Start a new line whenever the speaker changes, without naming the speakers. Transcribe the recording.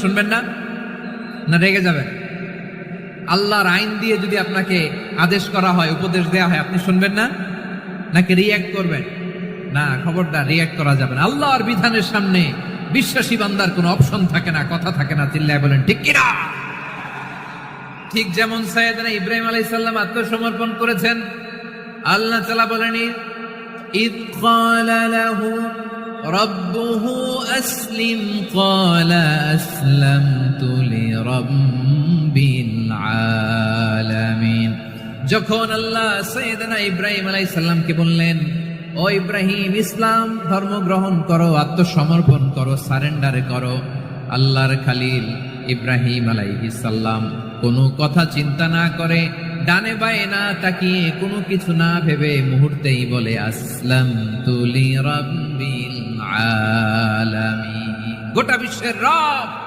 শুনবেন না? না রেগে যাবেন? আল্লাহর আইন দিয়ে যদি আপনাকে আদেশ করা হয়, উপদেশ দেয়া হয়, আপনি শুনবেন না? নাকি রিয়্যাক্ট করবেন? না, খবরদার রিয়্যাক্ট করা যাবে না। আল্লাহর বিধানের সামনে বিশ্বাসী বান্দার কোনো অপশন থাকে না, কথা থাকে না। চিল্লায় বলেন ঠিক কিনা? ঠিক যেমন সাইয়েদনা ইব্রাহিম আলাইহিস সালাম আত্মসমর্পণ করেছেন। আল্লাহ তাআলা বলেন, ইয ক্বালা লাহু রাব্বুহু আসলিম ক্বালা আসলামতু লিরাব্বিল আলামিন। যখন আল্লাহ সাইয়েদনা ইব্রাহিম আলাইহিস সালামকে বললেন, ও ইব্রাহিম, ইসলাম ধর্ম গ্রহণ করো, আত্মসমর্পণ করো, সারেন্ডার করো, আল্লাহর খালিল ইব্রাহিম আলাইহিস সালাম কোনো কথা চিন্তা না করে, ডানে বায়ে না তাকিয়ে, কোনো কিছু না ভেবে মুহূর্তেই বলে আসলামতু লিরাব্বিল আলামিন। গোটা বিশ্বের রব